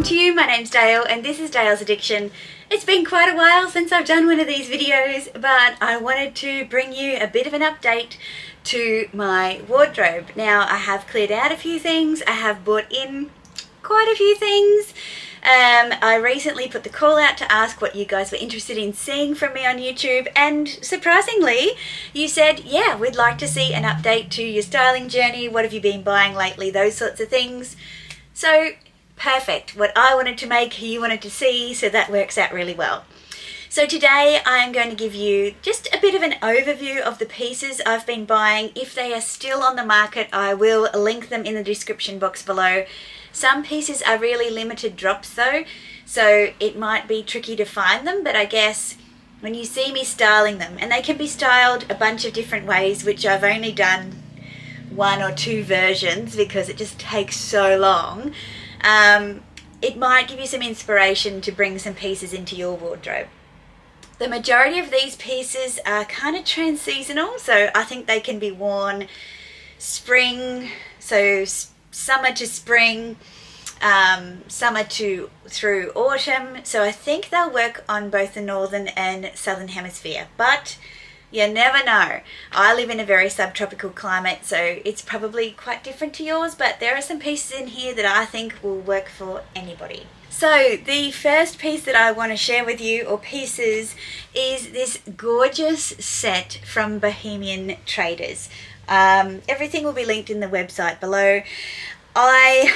Welcome to you, my name's Dale and this is Dale's Addiction. It's been quite a while since I've done one of these videos, but I wanted to bring you a bit of an update to my wardrobe. Now I have cleared out a few things, I have bought in quite a few things. I recently put the call out to ask what you guys were interested in seeing from me on YouTube, and surprisingly you said, yeah, we'd like to see an update to your styling journey, what have you been buying lately, those sorts of things. So perfect, what I wanted to make, you wanted to see, so that works out really well. So today I'm going to give you just a bit of an overview of the pieces I've been buying. If they are still on the market, I will link them in the description box below. Some pieces are really limited drops though, so it might be tricky to find them, but I guess when you see me styling them, and they can be styled a bunch of different ways, which I've only done one or two versions because it just takes so long, it might give you some inspiration to bring some pieces into your wardrobe. The majority of these pieces are kind of trans-seasonal, so I think they can be worn spring, so summer to spring, summer to through autumn, so I think they'll work on both the northern and southern hemisphere, but you never know. I live in a very subtropical climate, so it's probably quite different to yours, but there are some pieces in here that I think will work for anybody. So the first piece that I want to share with you, or pieces, is this gorgeous set from Bohemian Traders. Everything will be linked in the website below. I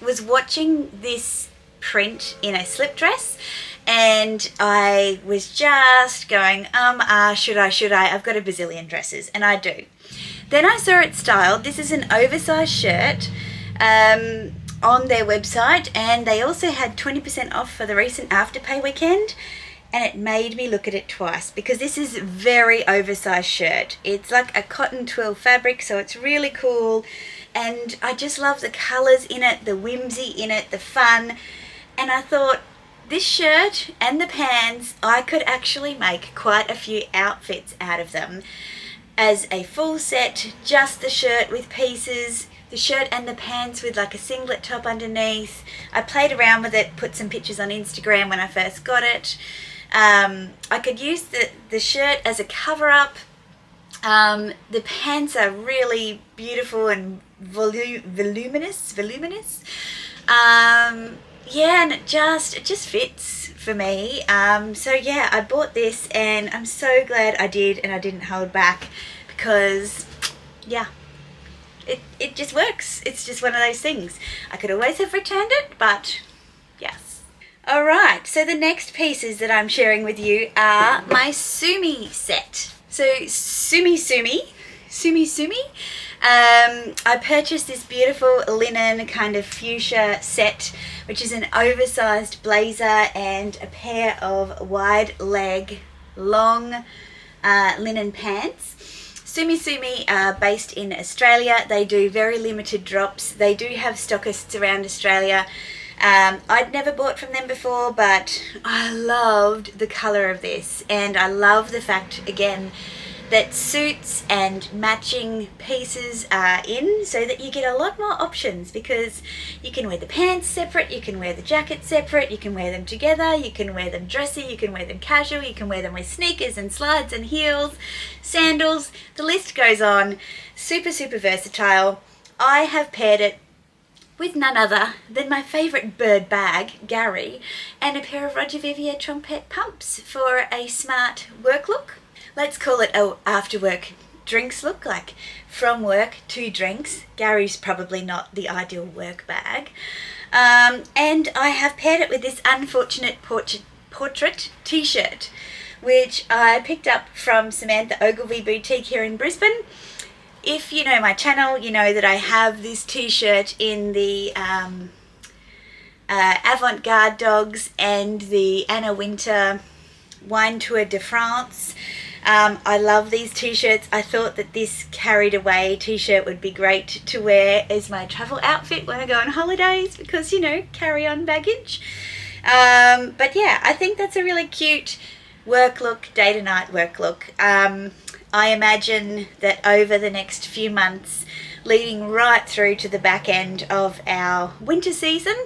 was watching this print in a slip dress and I was just going, should I? I've got a bazillion dresses, and I do. Then I saw it styled. This is an oversized shirt on their website, and they also had 20% off for the recent Afterpay weekend, and it made me look at it twice because this is a very oversized shirt. It's like a cotton twill fabric, so it's really cool, and I just love the colors in it, the whimsy in it, the fun, and I thought this shirt and the pants, I could actually make quite a few outfits out of them as a full set, just the shirt with pieces, the shirt and the pants with like a singlet top underneath. I played around with it, put some pictures on Instagram when I first got it. I could use the shirt as a cover-up. The pants are really beautiful and voluminous. Yeah, and it just fits for me. So yeah, I bought this and I'm so glad I did, and I didn't hold back because yeah, it just works. It's just one of those things. I could always have returned it, but yes. Alright, so the next pieces that I'm sharing with you are my Sumi set. So Sumi. I purchased this beautiful linen kind of fuchsia set, which is an oversized blazer and a pair of wide leg long linen pants. Sumi are based in Australia. They do very limited drops. They do have stockists around Australia. I'd never bought from them before, but I loved the color of this, and I love the fact again that suits and matching pieces are in, so that you get a lot more options, because you can wear the pants separate, you can wear the jacket separate, you can wear them together, you can wear them dressy, you can wear them casual, you can wear them with sneakers and slides and heels, sandals, the list goes on. Super versatile. I have paired it with none other than my favourite bird bag, Gary, and a pair of Roger Vivier trumpet pumps for a smart work look. Let's call it a after work drinks look, like from work to drinks. Gary's probably not the ideal work bag. And I have paired it with this unfortunate portrait t-shirt, which I picked up from Samantha Ogilvy Boutique here in Brisbane. If you know my channel, you know that I have this t-shirt in the Avant-Garde Dogs and the Anna Wintour Wine Tour de France. I love these t-shirts. I thought that this carried away t-shirt would be great to wear as my travel outfit when I go on holidays, because, you know, carry on baggage. But yeah, I think that's a really cute work look, day to night work look. I imagine that over the next few months leading right through to the back end of our winter season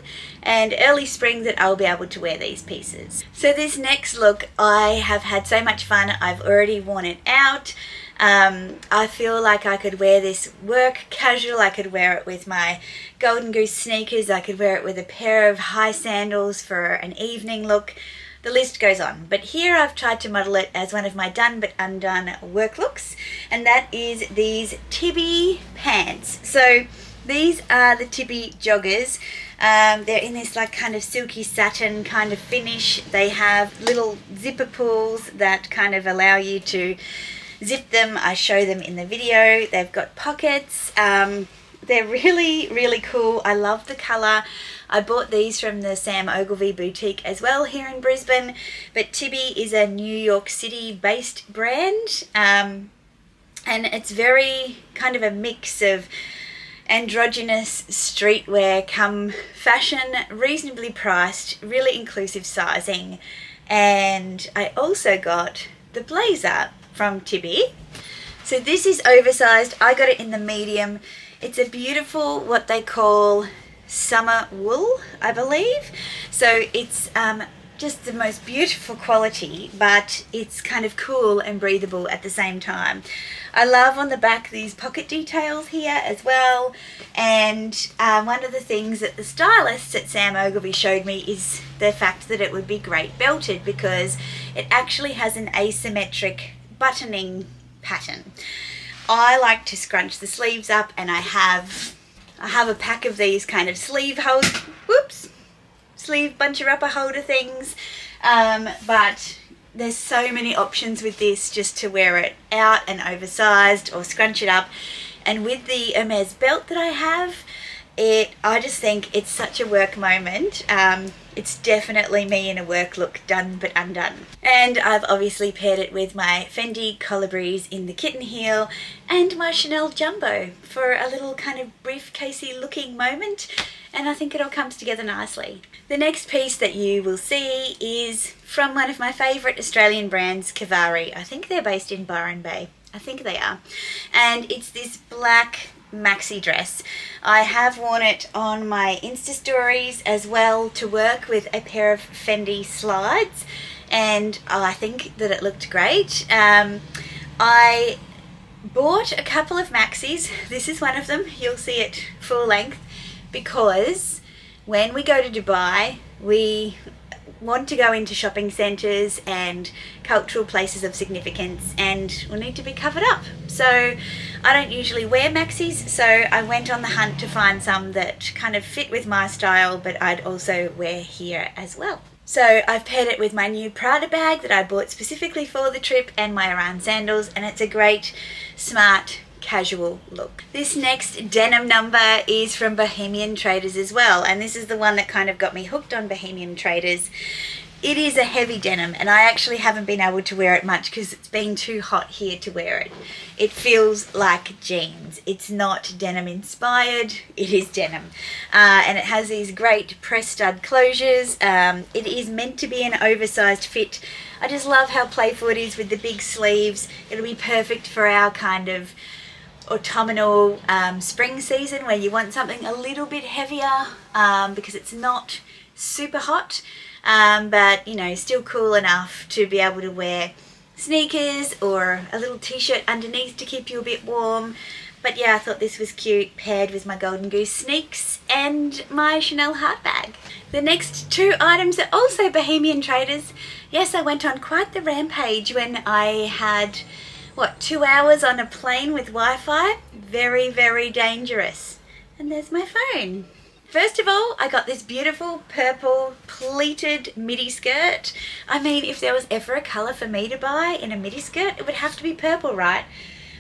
and early spring that I'll be able to wear these pieces. So this next look, I have had so much fun. I've already worn it out. I feel like I could wear this work casual. I could wear it with my Golden Goose sneakers. I could wear it with a pair of high sandals for an evening look. The list goes on, but here I've tried to model it as one of my done but undone work looks, and that is these Tibby pants. So these are the Tibby joggers. They're in this like kind of silky satin kind of finish. They have little zipper pulls that kind of allow you to zip them. I show them in the video. They've got pockets. They're really, really cool. I love the colour. I bought these from the Sam Ogilvy boutique as well here in Brisbane, but Tibby is a New York City based brand, and it's very kind of a mix of androgynous streetwear come fashion, reasonably priced, really inclusive sizing. And I also got the blazer from Tibby. So this is oversized. I got it in the medium. It's a beautiful, what they call summer wool, I believe. So it's just the most beautiful quality, but it's kind of cool and breathable at the same time. I love on the back these pocket details here as well. And one of the things that the stylists at Sam Ogilvy showed me is the fact that it would be great belted, because it actually has an asymmetric buttoning pattern. I like to scrunch the sleeves up, and I have a pack of these kind of sleeve buncher upper holder things, but there's so many options with this, just to wear it out and oversized or scrunch it up. And with the Hermes belt that I have, I just think it's such a work moment. It's definitely me in a work look, done but undone. And I've obviously paired it with my Fendi Colibris in the kitten heel and my Chanel Jumbo for a little kind of briefcasey looking moment, and I think it all comes together nicely. The next piece that you will see is from one of my favourite Australian brands, Cavari. I think they're based in Byron Bay. I think they are. And it's this black maxi dress. I have worn it on my Insta stories as well to work with a pair of Fendi slides, and I think that it looked great. I bought a couple of maxis. This is one of them. You'll see it full length, because when we go to Dubai, we want to go into shopping centres and cultural places of significance, and we'll need to be covered up. So I don't usually wear maxis, so I went on the hunt to find some that kind of fit with my style, but I'd also wear here as well. So I've paired it with my new Prada bag that I bought specifically for the trip and my Iran sandals, and it's a great, smart, casual look. This next denim number is from Bohemian Traders as well, and this is the one that kind of got me hooked on Bohemian Traders. It is a heavy denim, and I actually haven't been able to wear it much because it's been too hot here to wear it. It feels like jeans. It's not denim inspired, it is denim. And it has these great press stud closures. It is meant to be an oversized fit. I just love how playful it is with the big sleeves. It'll be perfect for our kind of autumnal spring season, where you want something a little bit heavier because it's not super hot, but you know, still cool enough to be able to wear sneakers or a little t-shirt underneath to keep you a bit warm. But yeah, I thought this was cute, paired with my Golden Goose sneaks and my Chanel heart bag. The next two items are also Bohemian Traders. Yes, I went on quite the rampage when I had 2 hours on a plane with Wi-Fi. Very, very dangerous. And there's my phone. First of all, I got this beautiful purple pleated midi skirt. I mean, if there was ever a colour for me to buy in a midi skirt, it would have to be purple, right?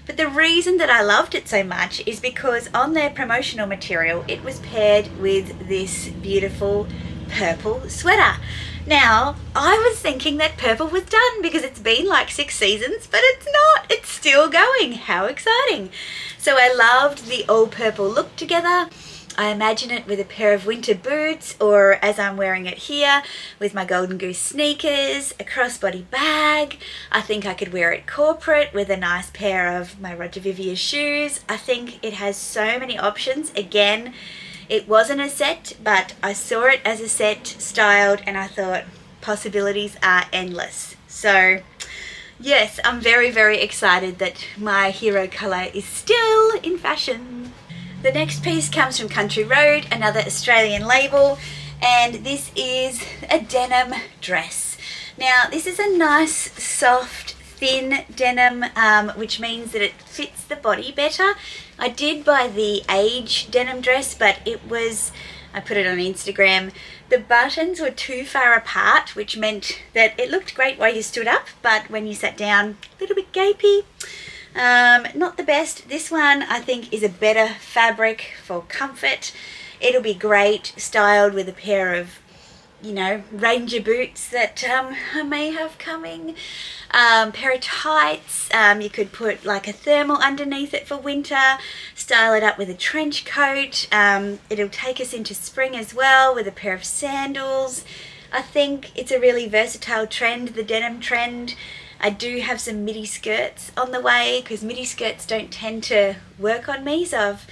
But the reason that I loved it so much is because on their promotional material, it was paired with this beautiful purple sweater. Now, I was thinking that purple was done because it's been like 6 seasons, but it's not. It's still going. How exciting. So I loved the all purple look together. I imagine it with a pair of winter boots, or as I'm wearing it here, with my Golden Goose sneakers, a crossbody bag. I think I could wear it corporate with a nice pair of my Roger Vivier shoes. I think it has so many options. Again, it wasn't a set, but I saw it as a set, styled, and I thought possibilities are endless. So yes, I'm very, very excited that my hero colour is still in fashion. The next piece comes from Country Road, another Australian label, and this is a denim dress. Now, this is a nice, soft, thin denim, which means that it fits the body better. I did buy the Age denim dress, but I put it on Instagram. The buttons were too far apart, which meant that it looked great while you stood up, but when you sat down, a little bit gapey. Not the best. This one I think is a better fabric for comfort. It'll be great styled with a pair of, Ranger boots that I may have coming. Pair of tights. You could put like a thermal underneath it for winter. Style it up with a trench coat. It'll take us into spring as well with a pair of sandals. I think it's a really versatile trend, the denim trend. I do have some midi skirts on the way because midi skirts don't tend to work on me, so I've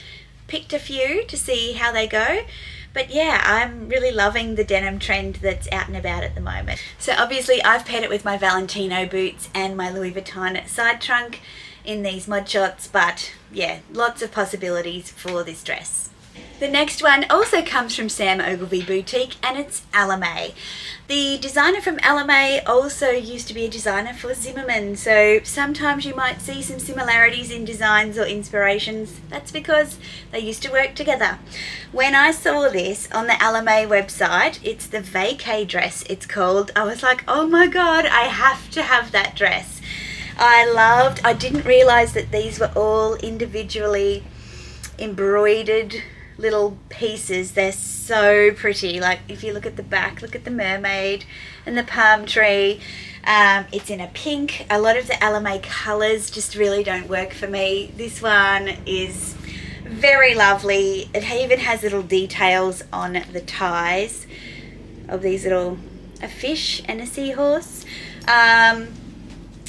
picked a few to see how they go. But yeah, I'm really loving the denim trend that's out and about at the moment. So obviously I've paired it with my Valentino boots and my Louis Vuitton side trunk in these mod shots, but yeah, lots of possibilities for this dress. The next one also comes from Sam Ogilvy Boutique, and it's Alame. The designer from Alame also used to be a designer for Zimmermann, so sometimes you might see some similarities in designs or inspirations. That's because they used to work together. When I saw this on the Alame website, it's the vacay dress it's called, I was like, oh my god, I have to have that dress. I didn't realize that these were all individually embroidered little pieces. They're so pretty. Like if you look at the back, look at the mermaid and the palm tree. It's in a pink. A lot of the Alame colors just really don't work for me. This one is very lovely. It even has little details on the ties of these a fish and a seahorse.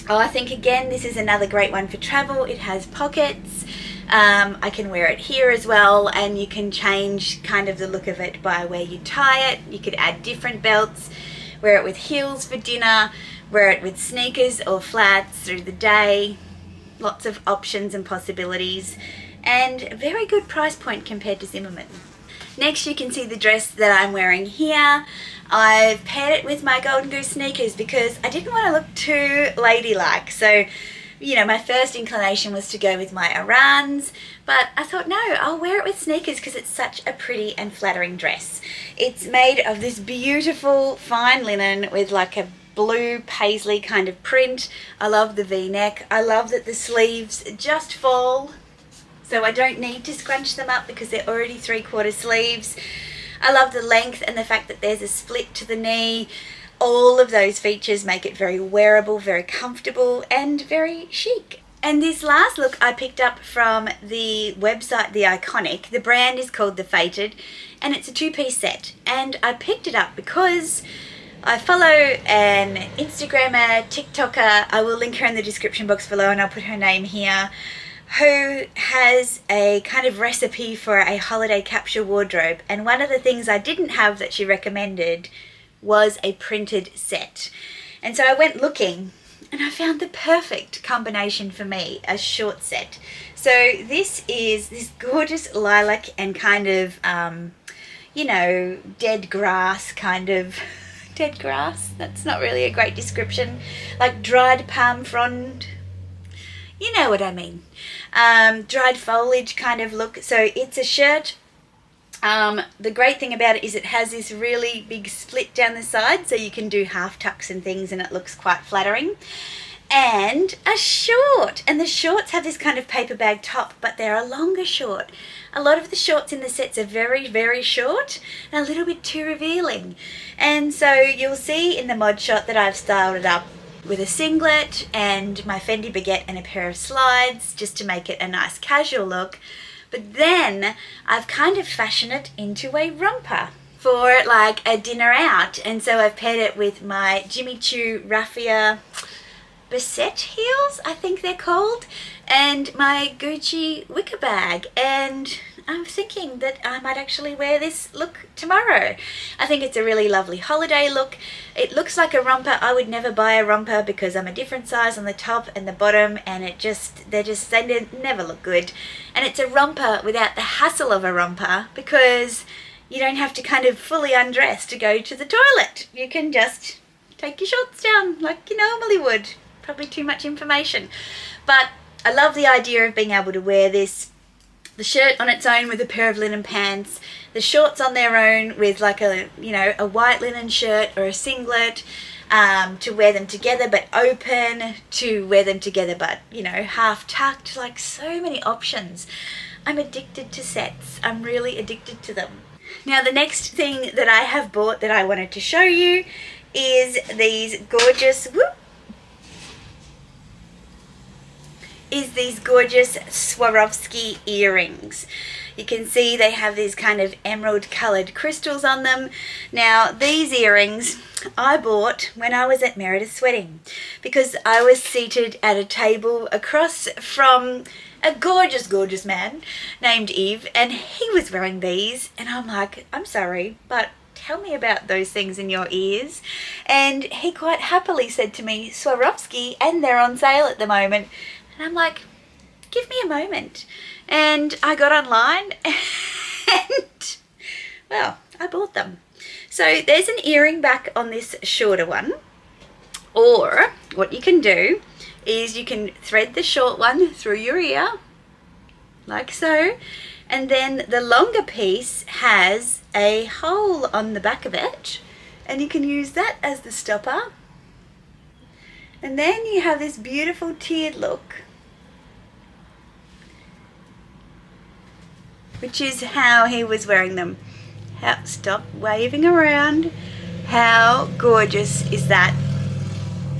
I think again this is another great one for travel. It has pockets. I can wear it here as well, and you can change kind of the look of it by where you tie it. You could add different belts, wear it with heels for dinner, wear it with sneakers or flats through the day. Lots of options and possibilities, and a very good price point compared to Zimmermann. Next you can see the dress that I'm wearing here. I've paired it with my Golden Goose sneakers because I didn't want to look too ladylike. So my first inclination was to go with my Arans, but I thought, no, I'll wear it with sneakers because it's such a pretty and flattering dress. It's made of this beautiful fine linen with like a blue paisley kind of print. I love the V-neck. I love that the sleeves just fall, so I don't need to scrunch them up because they're already 3/4 sleeves. I love the length and the fact that there's a split to the knee. All of those features make it very wearable, very comfortable, and very chic. And this last look I picked up from the website The Iconic. The brand is called The Fated, and it's a 2-piece set. And I picked it up because I follow an Instagrammer, TikToker, I will link her in the description box below and I'll put her name here, who has a kind of recipe for a holiday capsule wardrobe. And one of the things I didn't have that she recommended was a printed set. And so I went looking and I found the perfect combination for me, a short set. So this is this gorgeous lilac and kind of, dead grass kind of, dead grass, that's not really a great description, like dried palm frond, you know what I mean, dried foliage kind of look. So it's a shirt. The great thing about it is it has this really big split down the side, so you can do half tucks and things and it looks quite flattering. And a short, and the shorts have this kind of paper bag top, but they're a longer short. A lot of the shorts in the sets are very, very short and a little bit too revealing. And so you'll see in the mod shot that I've styled it up with a singlet and my Fendi baguette and a pair of slides just to make it a nice casual look. But then I've kind of fashioned it into a romper for like a dinner out. And so I've paired it with my Jimmy Choo Raffia Bassett heels, I think they're called, and my Gucci wicker bag. And I'm thinking that I might actually wear this look tomorrow. I think it's a really lovely holiday look. It looks like a romper. I would never buy a romper because I'm a different size on the top and the bottom, and they never look good. And it's a romper without the hassle of a romper because you don't have to kind of fully undress to go to the toilet. You can just take your shorts down like you normally would. Probably too much information, but I love the idea of being able to wear this, the shirt on its own with a pair of linen pants, the shorts on their own with like a white linen shirt or a singlet, to wear them together but open, to wear them together but half tucked. Like, so many options. I'm addicted to sets. I'm really addicted to them. Now the next thing that I have bought that I wanted to show you is these gorgeous Swarovski earrings. You can see they have these kind of emerald colored crystals on them. Now these earrings I bought when I was at Meredith's wedding because I was seated at a table across from a gorgeous man named Eve, and he was wearing these, and I'm like, I'm sorry, but tell me about those things in your ears. And he quite happily said to me, Swarovski, and they're on sale at the moment. And I'm like, give me a moment. And I got online and, well, I bought them. So there's an earring back on this shorter one. Or what you can do is you can thread the short one through your ear, like so. And then the longer piece has a hole on the back of it. And you can use that as the stopper. And then you have this beautiful tiered look, which is how he was wearing them. Stop waving around. How gorgeous is that?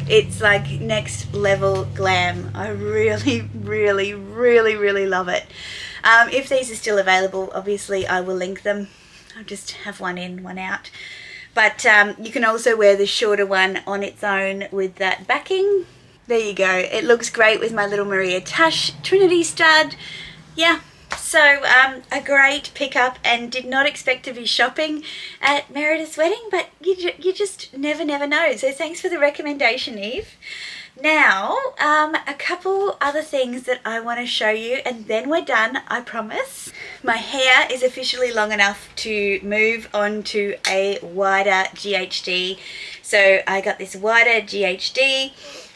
It's like next level glam. I really love it. If these are still available, obviously I will link them. I'll just have one in, one out. But you can also wear the shorter one on its own with that backing. There you go. It looks great with my little Maria Tash Trinity stud. Yeah, so a great pickup, and did not expect to be shopping at Meredith's wedding, but you just never know. So thanks for the recommendation, Eve. Now, a couple other things that I want to show you, and then we're done, I promise. My hair is officially long enough to move on to a wider GHD. So I got this wider GHD,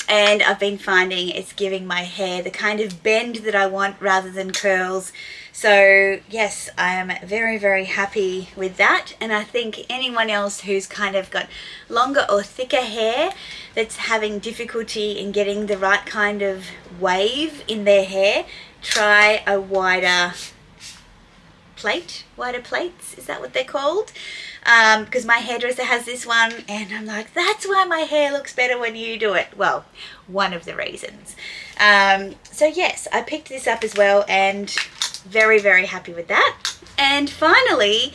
and I've been finding it's giving my hair the kind of bend that I want rather than curls. So yes, I am very happy with that, and I think anyone else who's kind of got longer or thicker hair that's having difficulty in getting the right kind of wave in their hair, try a wider plates, is that what they're called? Because my hairdresser has this one, and I'm like, that's why my hair looks better when you do it. Well, one of the reasons. So yes, I picked this up as well, and very happy with that. And finally,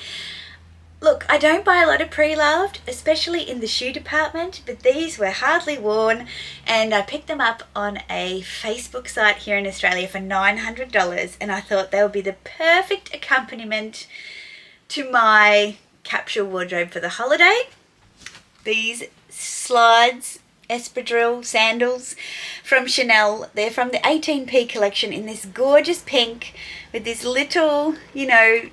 look, I don't buy a lot of pre-loved, especially in the shoe department, but these were hardly worn, and I picked them up on a Facebook site here in Australia for $900, and I thought they would be the perfect accompaniment to my capsule wardrobe for the holiday. These slides espadrille sandals from Chanel. They're from the 18p collection in this gorgeous pink with this little,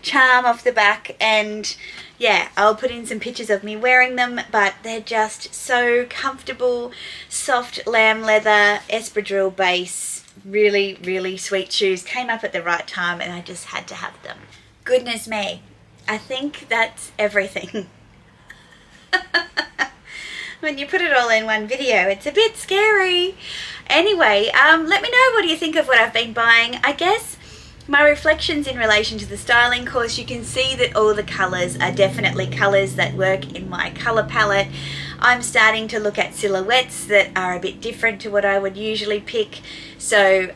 charm off the back. And yeah, I'll put in some pictures of me wearing them, but they're just so comfortable, soft lamb leather, espadrille base, really sweet shoes. Came up at the right time, and I just had to have them. Goodness me, I think that's everything. When you put it all in one video, it's a bit scary. Anyway, let me know, what do you think of what I've been buying? I guess my reflections in relation to the styling course, you can see that all the colours are definitely colours that work in my colour palette. I'm starting to look at silhouettes that are a bit different to what I would usually pick. So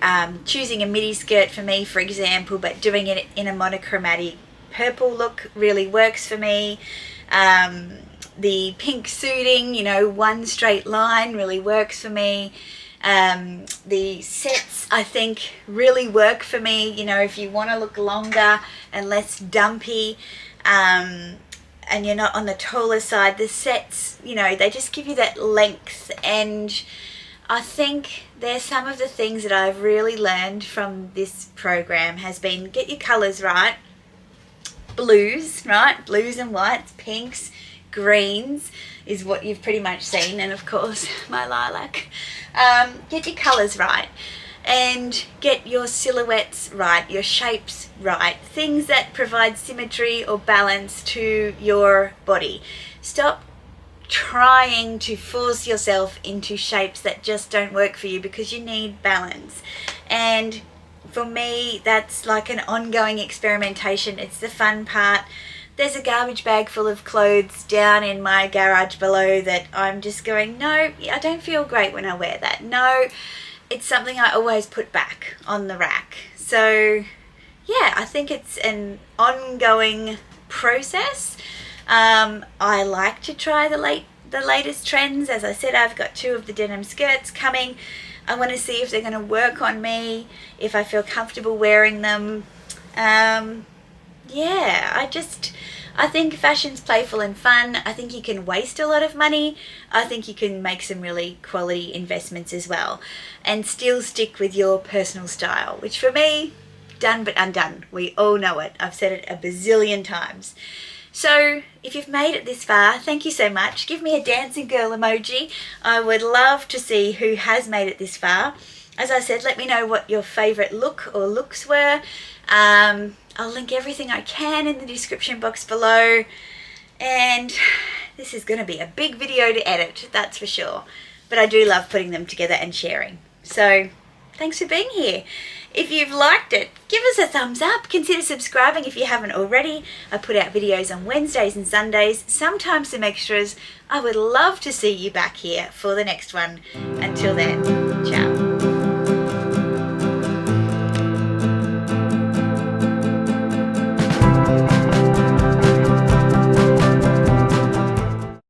choosing a midi skirt for me, for example, but doing it in a monochromatic purple look really works for me. The pink suiting, you know, one straight line really works for me. The sets, I think, really work for me. You know, if you want to look longer and less dumpy, and you're not on the taller side, the sets, you know, they just give you that length. And I think there's some of the things that I've really learned from this program has been get your colours right. Blues, right? Blues and whites, pinks, greens is what you've pretty much seen, and of course my lilac. Get your colours right and get your silhouettes right, your shapes right, things that provide symmetry or balance to your body. Stop trying to force yourself into shapes that just don't work for you, because you need balance. And for me, that's like an ongoing experimentation. It's the fun part. There's a garbage bag full of clothes down in my garage below that I'm just going, no, I don't feel great when I wear that. No, it's something I always put back on the rack. So yeah, I think it's an ongoing process. I like to try the latest trends. As I said, I've got 2 of the denim skirts coming. I want to see if they're going to work on me, if I feel comfortable wearing them. Yeah, I think fashion's playful and fun. I think you can waste a lot of money. I think you can make some really quality investments as well and still stick with your personal style, which for me, done but undone. We all know it. I've said it a bazillion times. So if you've made it this far, thank you so much. Give me a dancing girl emoji. I would love to see who has made it this far. As I said, let me know what your favourite look or looks were. I'll link everything I can in the description box below. And this is going to be a big video to edit, that's for sure. But I do love putting them together and sharing. So thanks for being here. If you've liked it, give us a thumbs up. Consider subscribing if you haven't already. I put out videos on Wednesdays and Sundays, sometimes some extras. I would love to see you back here for the next one. Until then, ciao.